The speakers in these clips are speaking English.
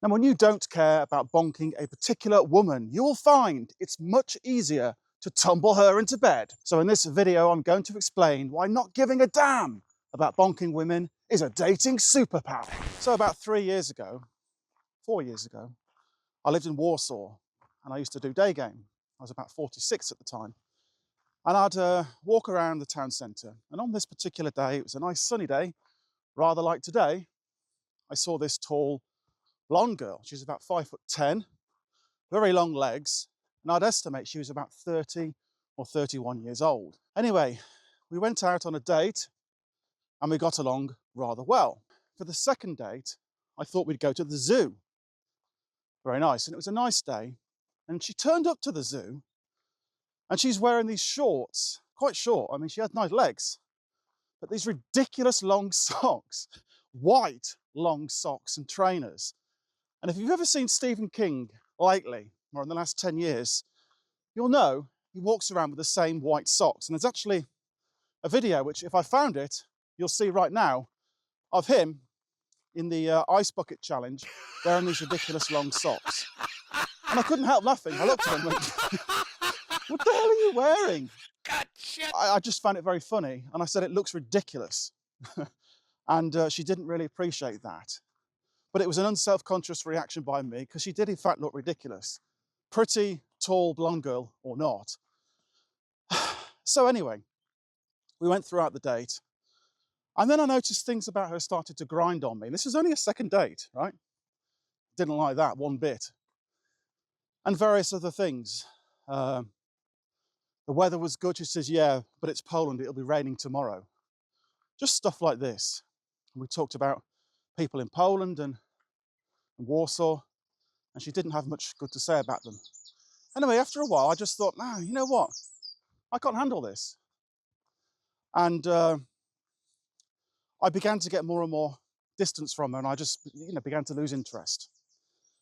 Now, when you don't care about bonking a particular woman, you will find it's much easier to tumble her into bed. So in this video, I'm going to explain why not giving a damn about bonking women is a dating superpower. So about 3 years ago, 4 years ago, I lived in Warsaw and I used to do day game. I was about 46 at the time. And I'd walk around the town centre. And on this particular day, it was a nice sunny day, rather like today, I saw this tall blonde girl. She's about 5'10", very long legs, and I'd estimate she was about 30 or 31 years old. Anyway, we went out on a date and we got along rather well. For the second date, I thought we'd go to the zoo. Very nice, and it was a nice day. And she turned up to the zoo and she's wearing these shorts, quite short. I mean, she had nice legs, but these ridiculous long socks, white long socks and trainers. And if you've ever seen Stephen King lately, or in the last 10 years, you'll know he walks around with the same white socks. And there's actually a video, which if I found it, you'll see right now, of him in the ice bucket challenge, wearing these ridiculous long socks. And I couldn't help laughing. I looked at him and went, what the hell are you wearing? Gotcha. I just found it very funny. And I said, it looks ridiculous. And she didn't really appreciate that. But it was an unself-conscious reaction by me because she did in fact look ridiculous. Pretty, tall, blonde girl or not. So anyway, we went throughout the date. And then I noticed things about her started to grind on me. This was only a second date, right? Didn't like that one bit. And various other things. The weather was good. She says, yeah, but it's Poland. It'll be raining tomorrow. Just stuff like this. And we talked about people in Poland and Warsaw, and she didn't have much good to say about them. Anyway, after a while, I just thought, you know what? I can't handle this. And I began to get more and more distance from her, and I just, began to lose interest.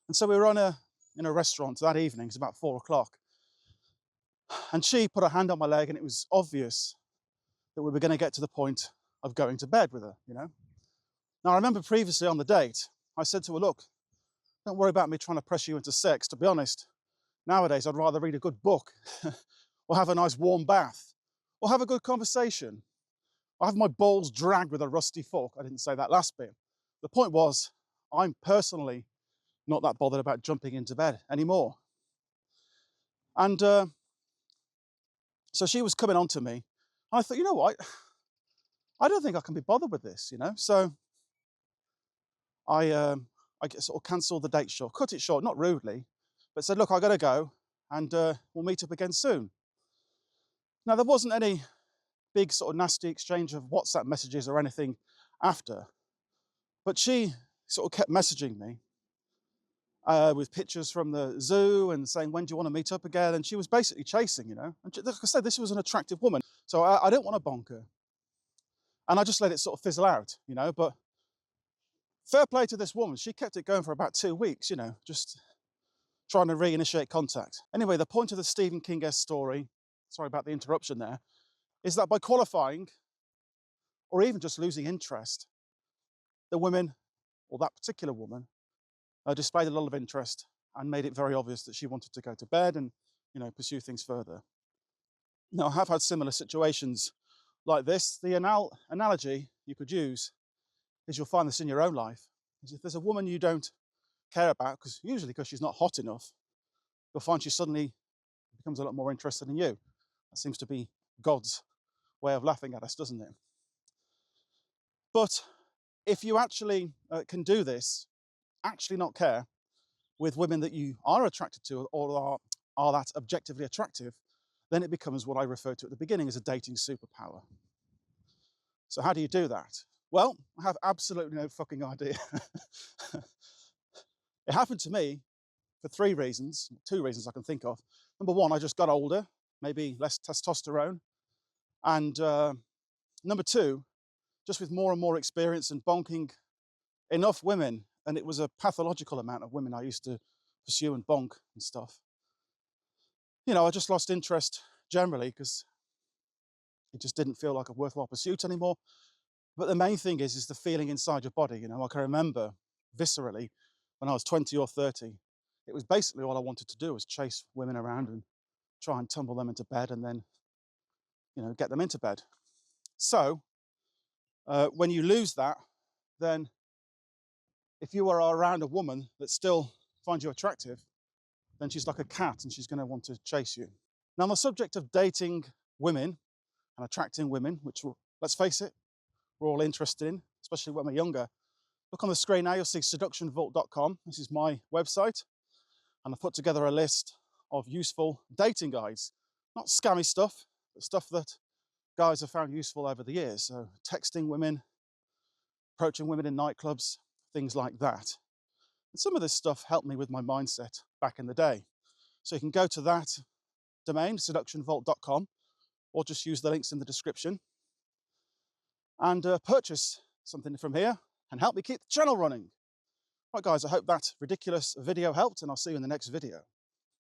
And so we were in a restaurant that evening. It's about 4 o'clock. And she put her hand on my leg, and it was obvious that we were going to get to the point of going to bed with her, Now, I remember previously on the date, I said to her, look, don't worry about me trying to pressure you into sex. To be honest, nowadays, I'd rather read a good book or have a nice warm bath or have a good conversation. I have my balls dragged with a rusty fork. I didn't say that last bit. The point was, I'm personally not that bothered about jumping into bed anymore. And so she was coming on to me. And I thought, you know what? I don't think I can be bothered with this, So I sort of cancelled the date short, cut it short, not rudely, but said, look, I got to go and we'll meet up again soon. Now, there wasn't any big sort of nasty exchange of WhatsApp messages or anything after, but she sort of kept messaging me with pictures from the zoo and saying, when do you want to meet up again? And she was basically chasing, And like I said, this was an attractive woman, so I didn't want to bonk her. And I just let it sort of fizzle out, but fair play to this woman. She kept it going for about 2 weeks, just trying to reinitiate contact. Anyway, the point of the Stephen King-esque story, sorry about the interruption there, is that by qualifying, or even just losing interest, the women, or that particular woman, displayed a lot of interest and made it very obvious that she wanted to go to bed and, pursue things further. Now, I have had similar situations like this. The analogy you could use is you'll find this in your own life. Is if there's a woman you don't care about, usually because she's not hot enough, you'll find she suddenly becomes a lot more interested in you. That seems to be God's way of laughing at us, doesn't it? But if you actually can do this, actually not care with women that you are attracted to or are that objectively attractive, then it becomes what I referred to at the beginning as a dating superpower. So how do you do that? Well, I have absolutely no fucking idea. It happened to me for 3 reasons, 2 reasons I can think of. Number one, I just got older, maybe less testosterone. And number two, just with more and more experience and bonking enough women, and it was a pathological amount of women I used to pursue and bonk and stuff. I just lost interest generally because it just didn't feel like a worthwhile pursuit anymore. But the main thing is the feeling inside your body. I can remember viscerally when I was 20 or 30, it was basically all I wanted to do was chase women around and try and tumble them into bed and then, get them into bed. So when you lose that, then if you are around a woman that still finds you attractive, then she's like a cat and she's going to want to chase you. Now, on the subject of dating women and attracting women, which, let's face it, we're all interested in, especially when we're younger. Look on the screen now, you'll see seductionvault.com. This is my website, and I've put together a list of useful dating guides. Not scammy stuff, but stuff that guys have found useful over the years. So texting women, approaching women in nightclubs, things like that. And some of this stuff helped me with my mindset back in the day. So you can go to that domain, seductionvault.com, or just use the links in the description and purchase something from here and help me keep the channel running. Right, guys, I hope that ridiculous video helped, and I'll see you in the next video.